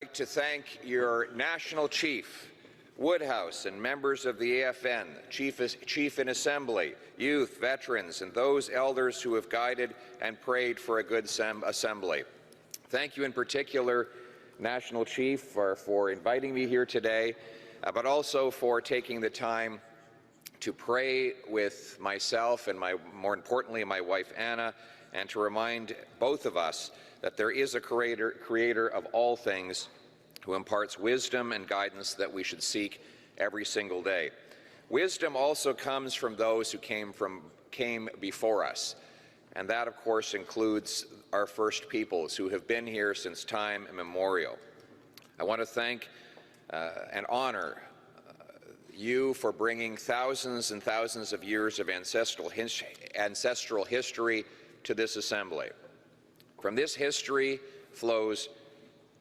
like to thank your National Chief, Woodhouse, and members of the AFN, Chief in Assembly, youth, veterans, and those elders who have guided and prayed for a good assembly. Thank you in particular, National Chief, for inviting me here today, but also for taking the time to pray with myself and, more importantly, my wife Anna, and to remind both of us that there is a creator of all things who imparts wisdom and guidance that we should seek every single day. Wisdom also comes from those who came before us, and that, of course, includes our first peoples who have been here since time immemorial. I want to thank and honor you for bringing thousands and thousands of years of ancestral history to this Assembly. From this history flows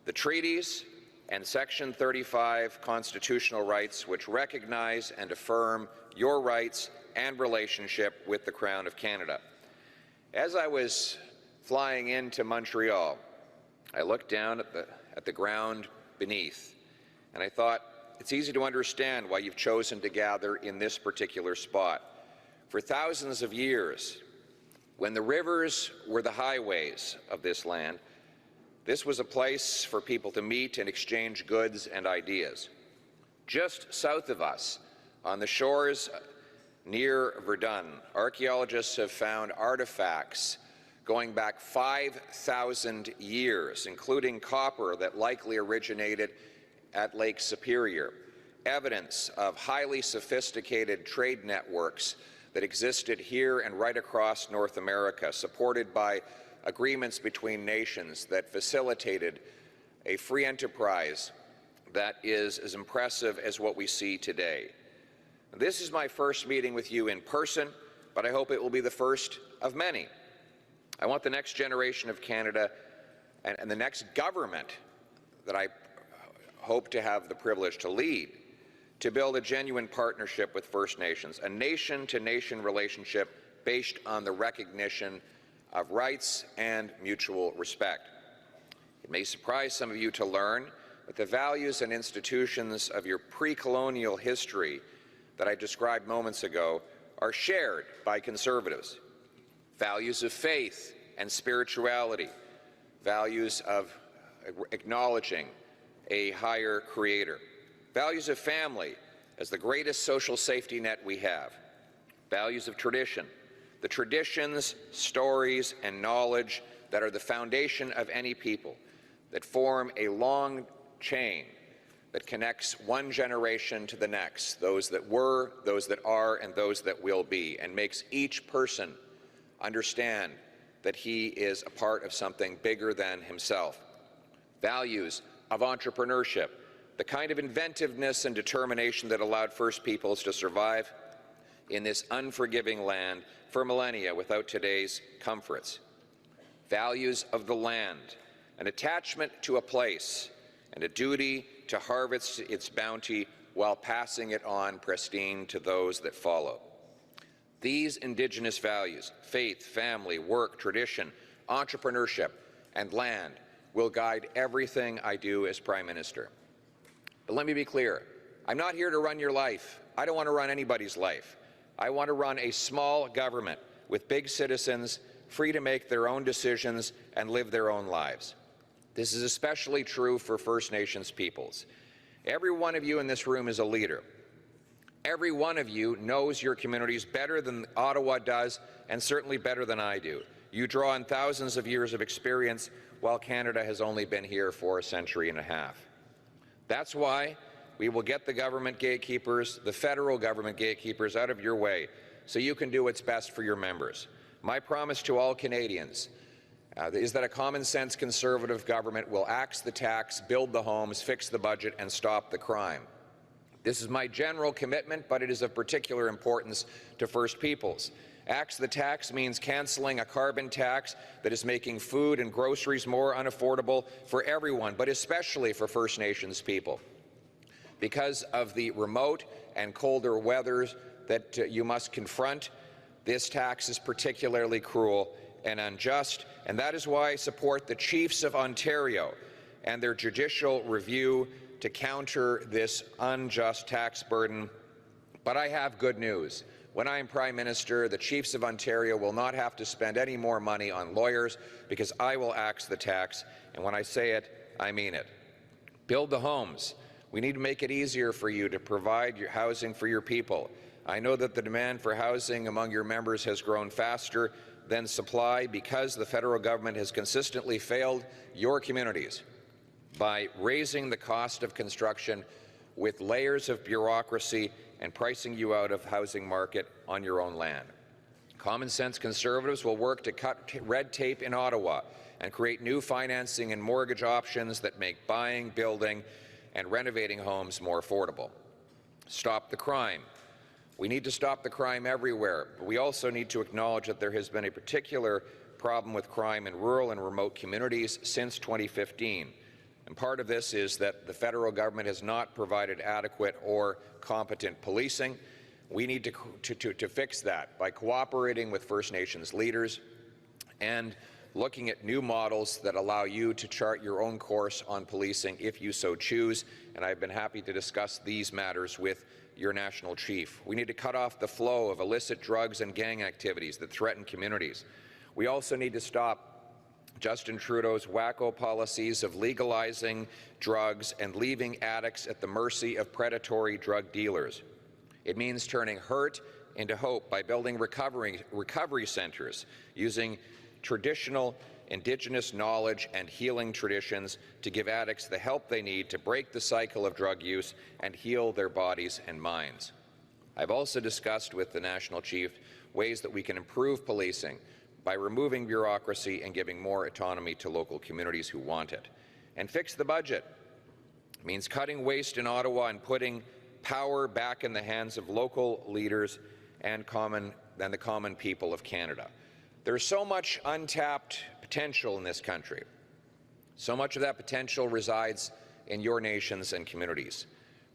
the treaties and Section 35 constitutional rights which recognize and affirm your rights and relationship with the Crown of Canada. As I was flying into Montreal, I looked down at the ground beneath, and I thought, it's easy to understand why you've chosen to gather in this particular spot. For thousands of years, when the rivers were the highways of this land, this was a place for people to meet and exchange goods and ideas. Just south of us, on the shores near Verdun, archaeologists have found artifacts going back 5,000 years, including copper that likely originated at Lake Superior, evidence of highly sophisticated trade networks that existed here and right across North America, supported by agreements between nations that facilitated a free enterprise that is as impressive as what we see today. This is my first meeting with you in person, but I hope it will be the first of many. I want the next generation of Canada and the next government that I hope to have the privilege to lead, to build a genuine partnership with First Nations, a nation-to-nation relationship based on the recognition of rights and mutual respect. It may surprise some of you to learn that the values and institutions of your pre-colonial history that I described moments ago are shared by Conservatives. Values of faith and spirituality, values of acknowledging a higher creator, values of family as the greatest social safety net we have, values of tradition, the traditions, stories, and knowledge that are the foundation of any people, that form a long chain that connects one generation to the next, those that were, those that are, and those that will be, and makes each person understand that he is a part of something bigger than himself. Values of entrepreneurship, the kind of inventiveness and determination that allowed First Peoples to survive in this unforgiving land for millennia without today's comforts. Values of the land, an attachment to a place, and a duty to harvest its bounty while passing it on pristine to those that follow. These Indigenous values, faith, family, work, tradition, entrepreneurship, and land will guide everything I do as Prime Minister. But let me be clear, I'm not here to run your life. I don't want to run anybody's life. I want to run a small government with big citizens, free to make their own decisions and live their own lives. This is especially true for First Nations peoples. Every one of you in this room is a leader. Every one of you knows your communities better than Ottawa does, and certainly better than I do. You draw on thousands of years of experience, while Canada has only been here for a century and a half. That's why we will get the government gatekeepers, the federal government gatekeepers, out of your way so you can do what's best for your members. My promise to all Canadians is that a common-sense Conservative government will axe the tax, build the homes, fix the budget, and stop the crime. This is my general commitment, but it is of particular importance to First Peoples. Axe the tax means cancelling a carbon tax that is making food and groceries more unaffordable for everyone, but especially for First Nations people. Because of the remote and colder weathers that you must confront, this tax is particularly cruel and unjust, and that is why I support the Chiefs of Ontario and their judicial review to counter this unjust tax burden. But I have good news. When I am Prime Minister, the Chiefs of Ontario will not have to spend any more money on lawyers because I will axe the tax, and when I say it, I mean it. Build the homes. We need to make it easier for you to provide your housing for your people. I know that the demand for housing among your members has grown faster than supply because the federal government has consistently failed your communities by raising the cost of construction with layers of bureaucracy and pricing you out of the housing market on your own land. Common sense Conservatives will work to cut red tape in Ottawa and create new financing and mortgage options that make buying, building, and renovating homes more affordable. Stop the crime. We need to stop the crime everywhere, but we also need to acknowledge that there has been a particular problem with crime in rural and remote communities since 2015. And part of this is that the federal government has not provided adequate or competent policing. We need to fix that by cooperating with First Nations leaders and looking at new models that allow you to chart your own course on policing if you so choose. And I've been happy to discuss these matters with your national chief. We need to cut off the flow of illicit drugs and gang activities that threaten communities. We also need to stop Justin Trudeau's wacko policies of legalizing drugs and leaving addicts at the mercy of predatory drug dealers. It means turning hurt into hope by building recovery centres, using traditional Indigenous knowledge and healing traditions to give addicts the help they need to break the cycle of drug use and heal their bodies and minds. I've also discussed with the National Chief ways that we can improve policing by removing bureaucracy and giving more autonomy to local communities who want it. And fix the budget. It means cutting waste in Ottawa and putting power back in the hands of local leaders and the common people of Canada. There's so much untapped potential in this country. So much of that potential resides in your nations and communities.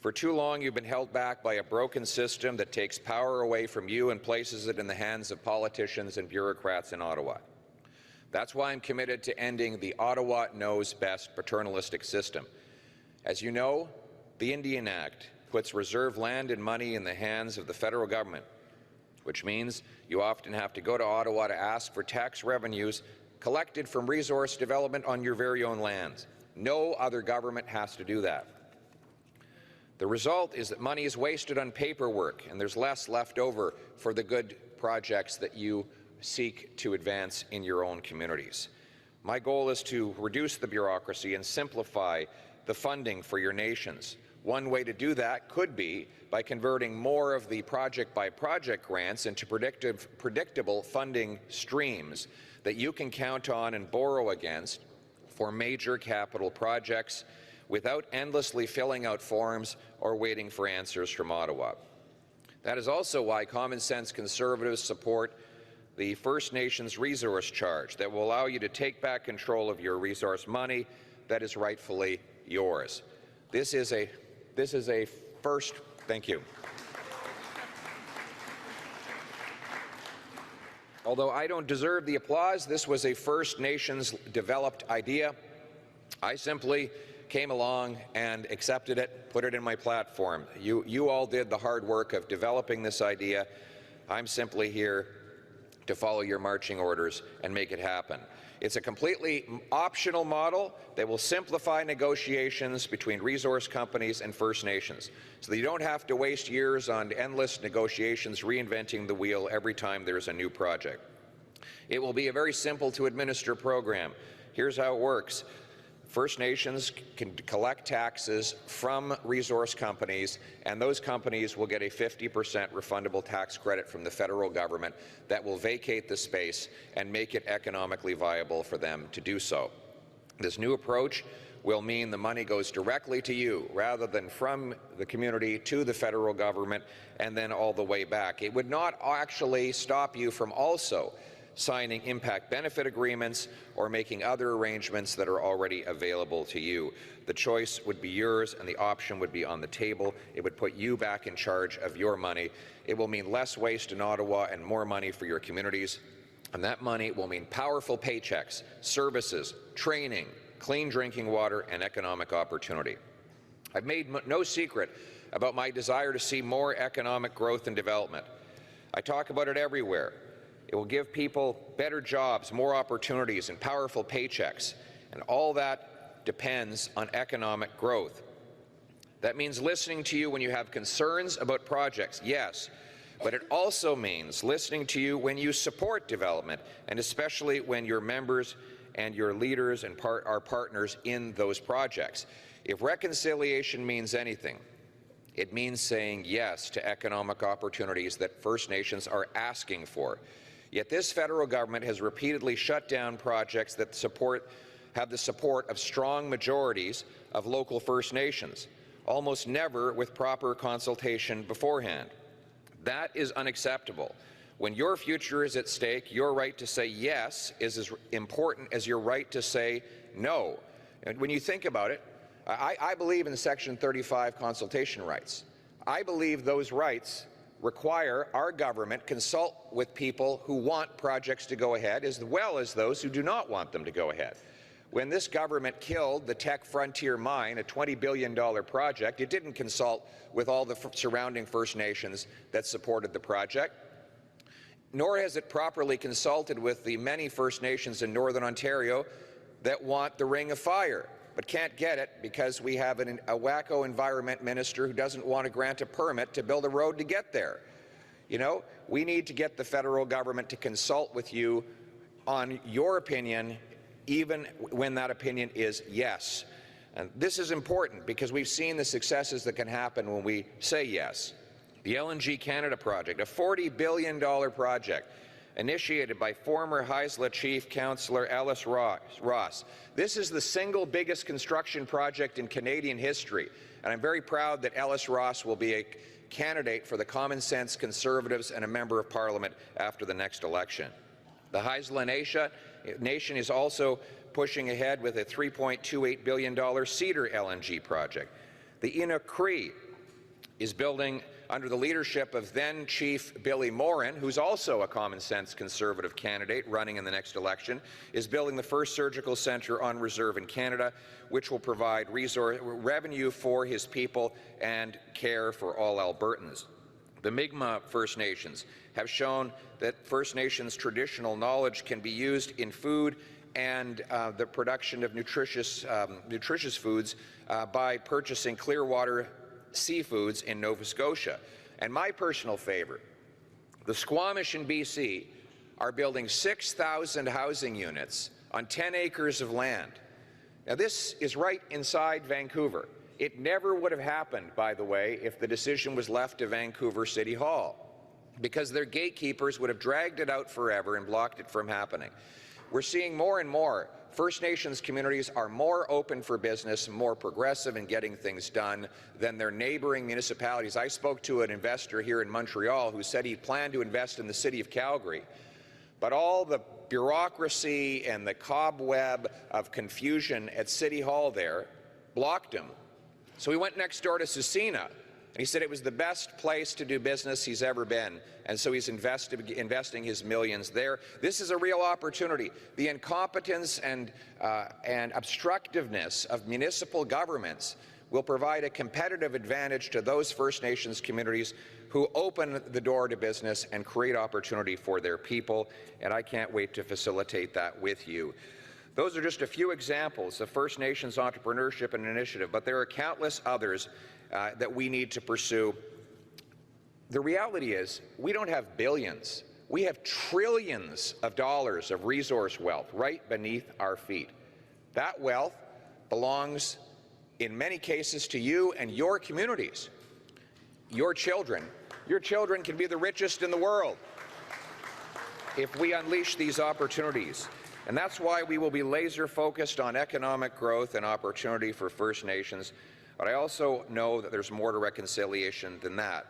For too long, you've been held back by a broken system that takes power away from you and places it in the hands of politicians and bureaucrats in Ottawa. That's why I'm committed to ending the Ottawa knows best paternalistic system. As you know, the Indian Act puts reserve land and money in the hands of the federal government, which means you often have to go to Ottawa to ask for tax revenues collected from resource development on your very own lands. No other government has to do that. The result is that money is wasted on paperwork, and there's less left over for the good projects that you seek to advance in your own communities. My goal is to reduce the bureaucracy and simplify the funding for your nations. One way to do that could be by converting more of the project-by-project grants into predictable funding streams that you can count on and borrow against for major capital projects without endlessly filling out forms or waiting for answers from Ottawa. That is also why common sense Conservatives support the First Nations resource charge that will allow you to take back control of your resource money that is rightfully yours. This is a first. Thank you. Although I don't deserve the applause, this was a First Nations developed idea. I simply came along and accepted it, put it in my platform. You all did the hard work of developing this idea. I'm simply here to follow your marching orders and make it happen. It's a completely optional model that will simplify negotiations between resource companies and First Nations, so that you don't have to waste years on endless negotiations reinventing the wheel every time there's a new project. It will be a very simple to administer program. Here's how it works. First Nations can collect taxes from resource companies, and those companies will get a 50% refundable tax credit from the federal government that will vacate the space and make it economically viable for them to do so. This new approach will mean the money goes directly to you rather than from the community to the federal government and then all the way back. It would not actually stop you from also signing impact benefit agreements or making other arrangements that are already available to you. The choice would be yours and the option would be on the table. It would put you back in charge of your money. It will mean less waste in Ottawa and more money for your communities. And that money will mean powerful paychecks, services, training, clean drinking water and economic opportunity. I've made no secret about my desire to see more economic growth and development. I talk about it everywhere. It will give people better jobs, more opportunities, and powerful paychecks, and all that depends on economic growth. That means listening to you when you have concerns about projects, yes, but it also means listening to you when you support development, and especially when your members and your leaders and are partners in those projects. If reconciliation means anything, it means saying yes to economic opportunities that First Nations are asking for. Yet this federal government has repeatedly shut down projects that have the support of strong majorities of local First Nations, almost never with proper consultation beforehand. That is unacceptable. When your future is at stake, your right to say yes is as important as your right to say no. And when you think about it, I believe in Section 35 consultation rights. I believe those rights require our government consult with people who want projects to go ahead as well as those who do not want them to go ahead. When this government killed the Tech Frontier Mine, a $20 billion project, it didn't consult with all the surrounding First Nations that supported the project, nor has it properly consulted with the many First Nations in Northern Ontario that want the Ring of Fire, but can't get it because we have a Wacko environment minister who doesn't want to grant a permit to build a road to get there. You know, we need to get the federal government to consult with you on your opinion, even when that opinion is yes. And this is important because we've seen the successes that can happen when we say yes. The LNG Canada project, a $40 billion project, initiated by former Haisla Chief Councillor Ellis Ross. This is the single biggest construction project in Canadian history, and I'm very proud that Ellis Ross will be a candidate for the Common Sense Conservatives and a Member of Parliament after the next election. The Haisla Nation is also pushing ahead with a $3.28 billion Cedar LNG project. The Inuk Cree is building under the leadership of then Chief Billy Morin, who's also a Common Sense Conservative candidate running in the next election, is building the first surgical centre on reserve in Canada, which will provide revenue for his people and care for all Albertans. The Mi'kmaq First Nations have shown that First Nations traditional knowledge can be used in food and the production of nutritious foods by purchasing Clearwater seafoods in Nova Scotia. And my personal favorite, the Squamish in BC are building 6,000 housing units on 10 acres of land. Now this is right inside Vancouver. It never would have happened, by the way, if the decision was left to Vancouver City Hall, because their gatekeepers would have dragged it out forever and blocked it from happening. We're seeing more and more First Nations communities are more open for business, more progressive in getting things done than their neighbouring municipalities. I spoke to an investor here in Montreal who said he planned to invest in the city of Calgary, but all the bureaucracy and the cobweb of confusion at City Hall there blocked him. So he went next door to Susina, and he said it was the best place to do business he's ever been, and so he's investing his millions there. This is a real opportunity. The incompetence and obstructiveness of municipal governments will provide a competitive advantage to those First Nations communities who open the door to business and create opportunity for their people, and I can't wait to facilitate that with you. Those are just a few examples of First Nations entrepreneurship and initiative, but there are countless others that we need to pursue. The reality is, we don't have billions. We have trillions of dollars of resource wealth right beneath our feet. That wealth belongs, in many cases, to you and your communities. Your children can be the richest in the world if we unleash these opportunities. And that's why we will be laser focused on economic growth and opportunity for First Nations. But I also know that there's more to reconciliation than that.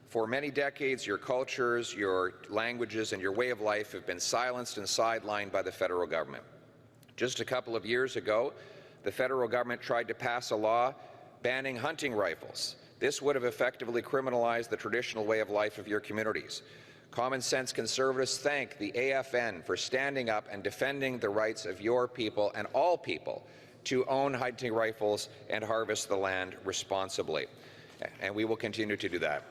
For many decades, your cultures, your languages, and your way of life have been silenced and sidelined by the federal government. Just a couple of years ago, the federal government tried to pass a law banning hunting rifles. This would have effectively criminalized the traditional way of life of your communities. Common Sense Conservatives thank the AFN for standing up and defending the rights of your people and all people to own hunting rifles and harvest the land responsibly. And we will continue to do that.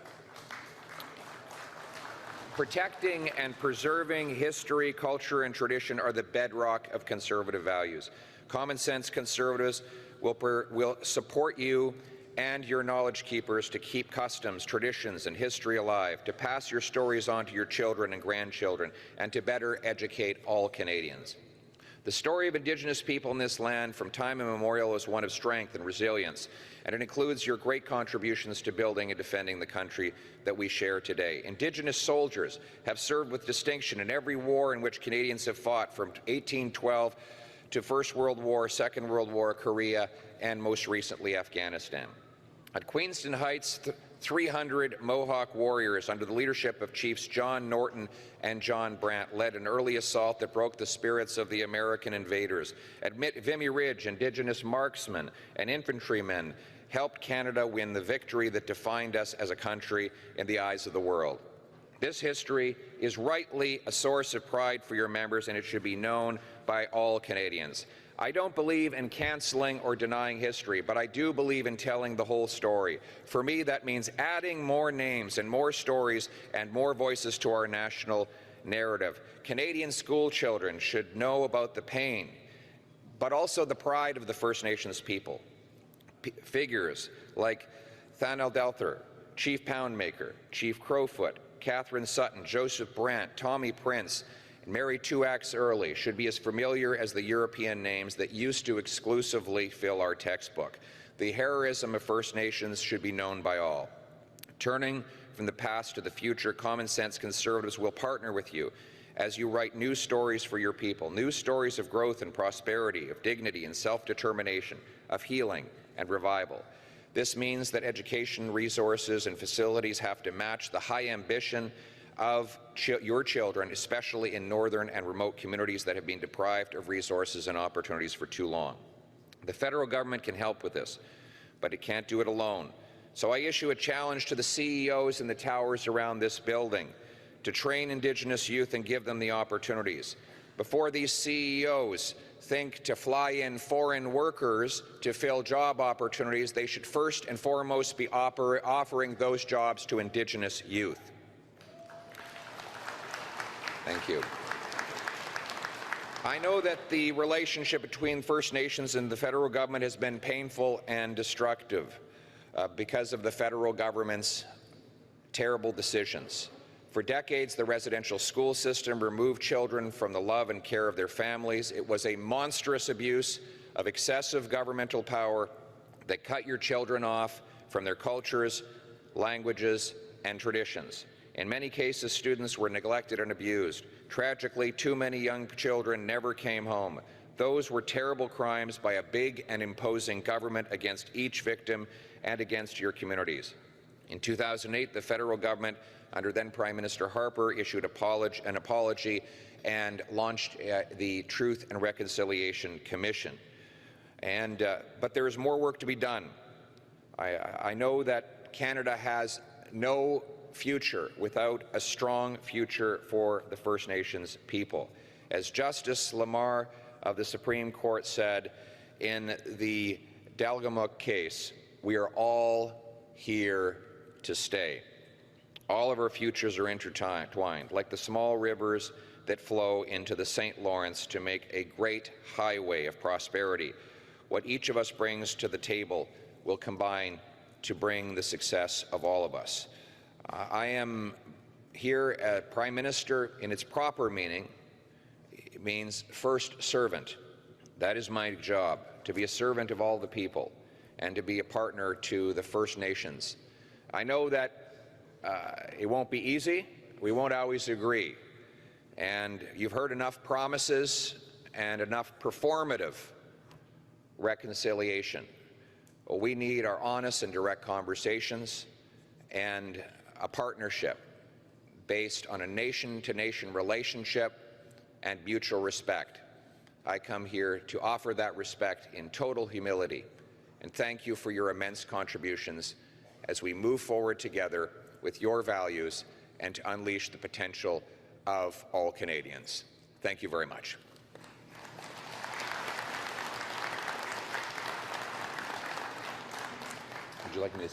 Protecting and preserving history, culture, and tradition are the bedrock of Conservative values. Common sense Conservatives will support you and your knowledge keepers to keep customs, traditions, and history alive, to pass your stories on to your children and grandchildren, and to better educate all Canadians. The story of Indigenous people in this land from time immemorial is one of strength and resilience, and it includes your great contributions to building and defending the country that we share today. Indigenous soldiers have served with distinction in every war in which Canadians have fought, from 1812 to First World War, Second World War, Korea, and most recently Afghanistan. At Queenston Heights, 300 Mohawk warriors under the leadership of Chiefs John Norton and John Brant led an early assault that broke the spirits of the American invaders. At Vimy Ridge, Indigenous marksmen and infantrymen helped Canada win the victory that defined us as a country in the eyes of the world. This history is rightly a source of pride for your members, and it should be known by all Canadians. I don't believe in cancelling or denying history, but I do believe in telling the whole story. For me, that means adding more names and more stories and more voices to our national narrative. Canadian school children should know about the pain, but also the pride of the First Nations people. Figures like Thanel Delther, Chief Poundmaker, Chief Crowfoot, Catherine Sutton, Joseph Brant, Tommy Prince, and Mary Two Axe Early should be as familiar as the European names that used to exclusively fill our textbook. The heroism of First Nations should be known by all. Turning from the past to the future, Common Sense Conservatives will partner with you as you write new stories for your people, new stories of growth and prosperity, of dignity and self-determination, of healing and revival. This means that education resources and facilities have to match the high ambition of your children, especially in northern and remote communities that have been deprived of resources and opportunities for too long. The federal government can help with this, but it can't do it alone. So I issue a challenge to the CEOs in the towers around this building to train Indigenous youth and give them the opportunities. Before these CEOs think to fly in foreign workers to fill job opportunities, they should first and foremost be offering those jobs to Indigenous youth. Thank you. I know that the relationship between First Nations and the federal government has been painful and destructive because of the federal government's terrible decisions. For decades, the residential school system removed children from the love and care of their families. It was a monstrous abuse of excessive governmental power that cut your children off from their cultures, languages, and traditions. In many cases, students were neglected and abused. Tragically, too many young children never came home. Those were terrible crimes by a big and imposing government against each victim and against your communities. In 2008, the federal government, under then Prime Minister Harper, issued an apology and launched the Truth and Reconciliation Commission. But there is more work to be done. I know that Canada has no future without a strong future for the First Nations people. As Justice Lamar of the Supreme Court said in the Delgamuukw case, we are all here to stay. All of our futures are intertwined, like the small rivers that flow into the St. Lawrence to make a great highway of prosperity. What each of us brings to the table will combine to bring the success of all of us. I am here as Prime Minister in its proper meaning. It means first servant. That is my job, to be a servant of all the people and to be a partner to the First Nations. I know that it won't be easy. We won't always agree. And you've heard enough promises and enough performative reconciliation. Well, we need our honest and direct conversations and a partnership based on a nation-to-nation relationship and mutual respect. I come here to offer that respect in total humility, and thank you for your immense contributions as we move forward together with your values and to unleash the potential of all Canadians. Thank you very much. Would you like me to sit